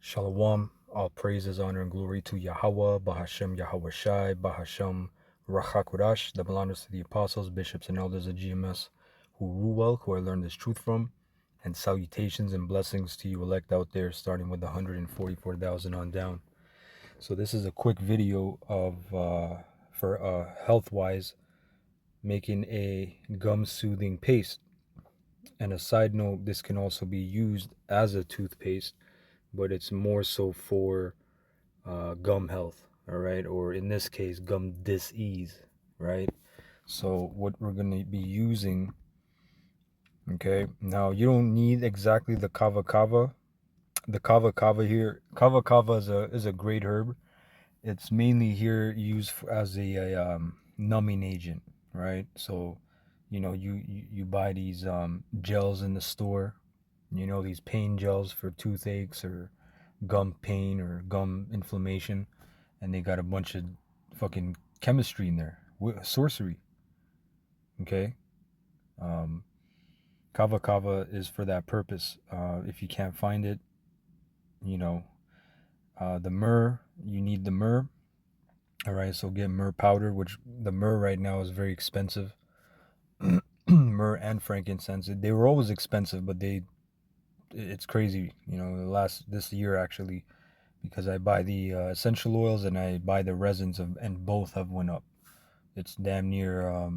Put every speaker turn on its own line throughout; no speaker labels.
Shalom, all praises, honor, and glory to Yahweh, Bahashem Yahweh Shai, Bahashem Rachakodash, double honors to the apostles, bishops, and elders of GMS who rule well, who I learned this truth from, and salutations and blessings to you elect out there, starting with the 144,000 on down. So this is a quick video of, for health-wise, making a gum-soothing paste. And a side note, this can also be used as a toothpaste, but it's more so for gum health, all right, or in this case gum dis-ease, right? So what we're going to be using, okay, now you don't need exactly the kava kava. The kava kava here, kava kava is a great herb. It's mainly here used as a numbing agent, right? So you buy these gels in the store, these pain gels for toothaches or gum pain or gum inflammation, and they got a bunch of fucking chemistry in there, sorcery. Okay, um, kava kava is for that purpose. If you can't find it, you know, the myrrh, you need the myrrh. All right, so get myrrh powder, which the myrrh right now is very expensive. Myrrh and frankincense, they were always expensive, but it's crazy. This year actually, because I buy the essential oils and I buy the resins and both have went up. It's damn near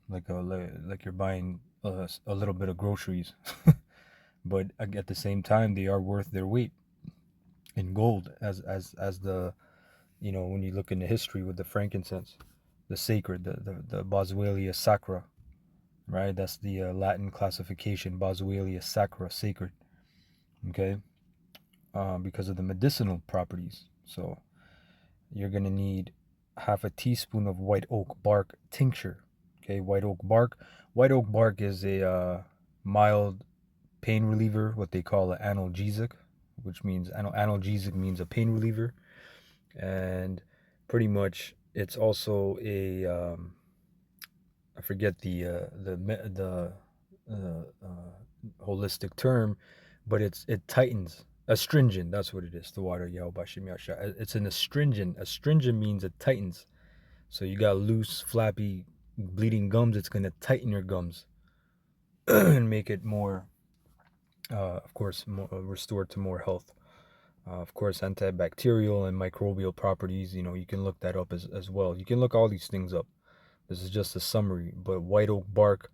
like you're buying a little bit of groceries, but at the same time they are worth their weight in gold, as the when you look into history with the frankincense, the sacred, the Boswellia sacra, right? That's the Latin classification, Boswellia sacra, sacred. Okay, because of the medicinal properties. So you're gonna need half a teaspoon of white oak bark tincture. Okay, white oak bark. White oak bark is a mild pain reliever, what they call an analgesic, which means analgesic means a pain reliever, and pretty much it's also a I forget holistic term, but it tightens. Astringent, that's what it is. The water Yahweh Yasha. It's an astringent. Astringent means it tightens. So you got loose, flappy, bleeding gums. It's gonna tighten your gums and make it more, of course, more, restored to more health. Of course, antibacterial and microbial properties. You can look that up as well. You can look all these things up. This is just a summary. But white oak bark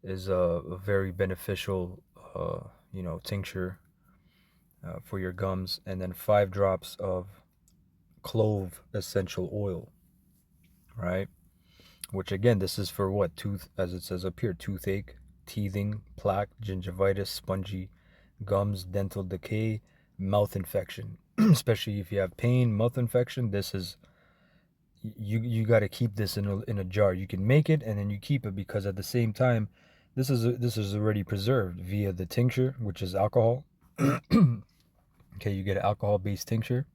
is a very beneficial, tincture for your gums, and then 5 drops of clove essential oil, right? Which again, this is for what? Tooth, as it says up here, toothache, teething, plaque, gingivitis, spongy gums, dental decay, mouth infection. Especially if you have pain, mouth infection, this is you got to keep this in a jar. You can make it and then you keep it, because at the same time, this is already preserved via the tincture, which is alcohol. Okay, you get an alcohol-based tincture.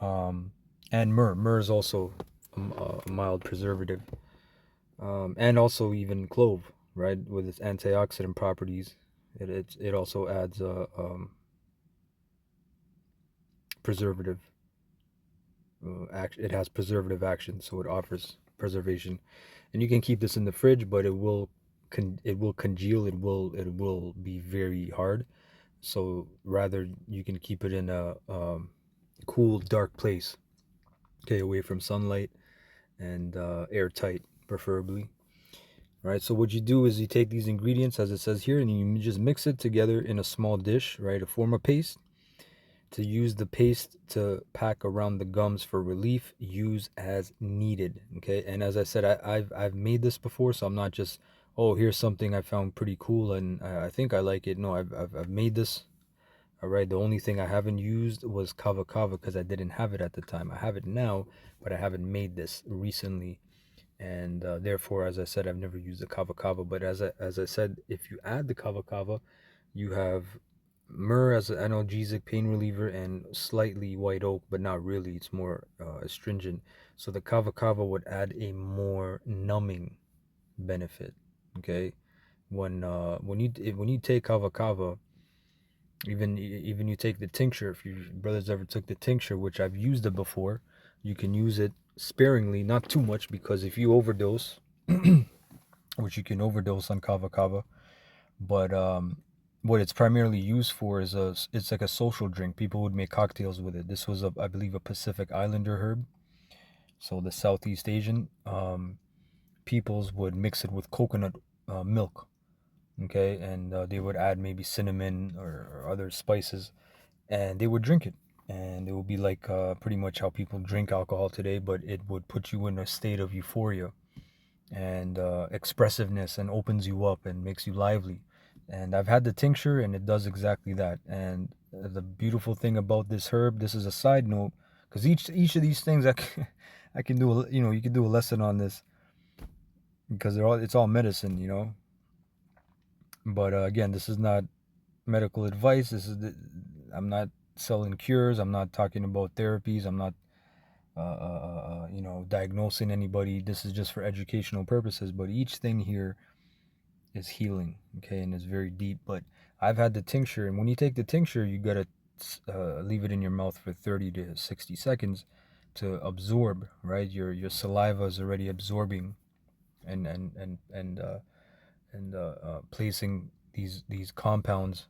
And myrrh. Myrrh is also a mild preservative. And also even clove, right, with its antioxidant properties. It also adds a preservative action. It has preservative action, so it offers preservation. And you can keep this in the fridge, but it will congeal. It will be very hard. So rather, you can keep it in a cool, dark place. Okay, away from sunlight and airtight, preferably. Right. So what you do is you take these ingredients, as it says here, and you just mix it together in a small dish, right, to form a paste. To use the paste to pack around the gums for relief, use as needed. Okay, and as I said, I've made this before, so I'm not just, oh, here's something I found pretty cool and I think I like it. No, I've made this. All right, the only thing I haven't used was kava kava because I didn't have it at the time. I have it now, but I haven't made this recently, and therefore, as I said, I've never used the kava kava. But as I said, if you add the kava kava, you have myrrh as an analgesic pain reliever and slightly white oak, but not really. It's more astringent. So the kava kava would add a more numbing benefit. Okay, when you take kava kava, Even you take the tincture. If your brothers ever took the tincture, which I've used it before, you can use it sparingly, not too much, because if you overdose, which you can overdose on kava kava, but what it's primarily used for is it's like a social drink. People would make cocktails with it. This was I believe a Pacific Islander herb, so the Southeast Asian peoples would mix it with coconut milk, okay, and they would add maybe cinnamon or other spices, and they would drink it, and it would be like pretty much how people drink alcohol today, but it would put you in a state of euphoria and expressiveness, and opens you up and makes you lively. And I've had the tincture, and it does exactly that. And the beautiful thing about this herb, this is a side note, because each of these things I can do, you can do a lesson on this, because it's all medicine, But again, this is not medical advice. I'm not selling cures. I'm not talking about therapies. I'm not diagnosing anybody. This is just for educational purposes. But each thing here is healing, okay, and it's very deep. But I've had the tincture, and when you take the tincture, you gotta leave it in your mouth for 30 to 60 seconds to absorb. Right, your saliva is already absorbing and placing these compounds.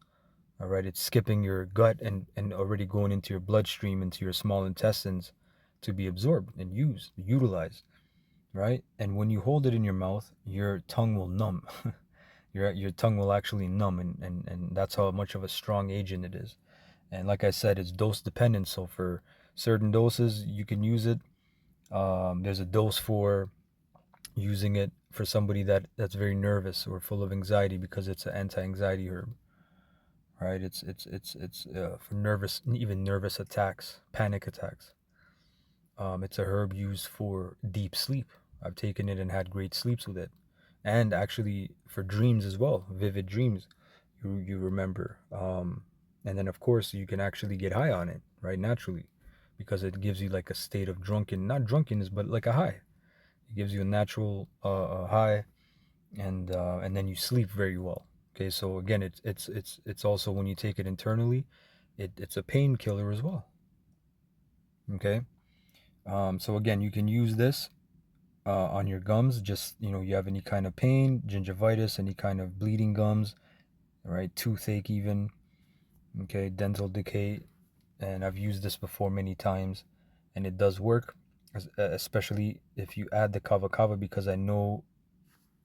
All right, it's skipping your gut and already going into your bloodstream, into your small intestines, to be absorbed and utilized. Right, and when you hold it in your mouth, your tongue will numb. Your tongue will actually numb, and that's how much of a strong agent it is. And like I said, it's dose dependent. So for certain doses, you can use it. There's a dose for using it for somebody that's very nervous or full of anxiety, because it's an anti-anxiety herb. Right? It's for nervous attacks, panic attacks. It's a herb used for deep sleep. I've taken it and had great sleeps with it, and actually for dreams as well, vivid dreams. You remember, and then of course you can actually get high on it, right? Naturally, because it gives you like a state of not drunkenness, but like a high. It gives you a natural high, and then you sleep very well. Okay, so again, it's also, when you take it internally, it's a painkiller as well. Okay, so again, you can use this on your gums. Just you have any kind of pain, gingivitis, any kind of bleeding gums, right? Toothache even, okay, dental decay, and I've used this before many times, and it does work, especially if you add the kava kava, because I know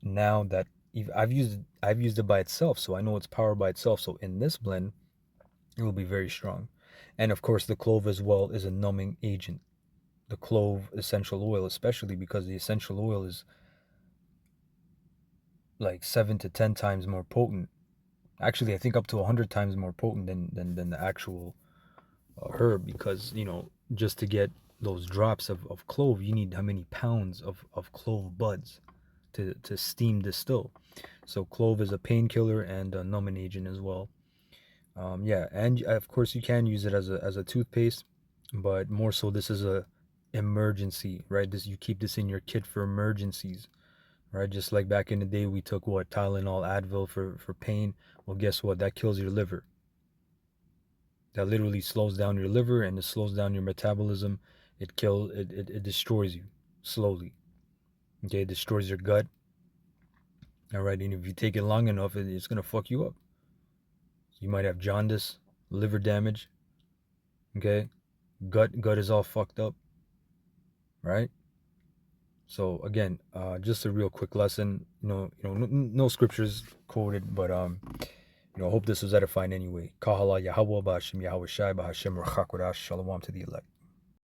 now that I've used it by itself, so I know its power by itself. So in this blend, it will be very strong, and of course the clove as well is a numbing agent. The clove essential oil, especially because the essential oil is like 7 to 10 times more potent. Actually, I think up to 100 times more potent than the actual herb, because just to get those drops of clove, you need how many pounds of clove buds to steam distill. So clove is a painkiller and a numbing agent as well. Yeah, and of course you can use it as a toothpaste, but more so this is a emergency, right? You keep this in your kit for emergencies, right? Just like back in the day, we took what, Tylenol, Advil for pain. Well, guess what? That kills your liver. That literally slows down your liver, and it slows down your metabolism. It destroys you slowly. Okay, it destroys your gut. All right, and if you take it long enough, it's gonna fuck you up. You might have jaundice, liver damage. Okay, gut is all fucked up, right? So again, just a real quick lesson. No scriptures quoted, but I hope this was edifying anyway. Kahala Yahweh Ba'Hashem Yahweh Shai Ba'Hashem Rachakodash. Shalom to the elect.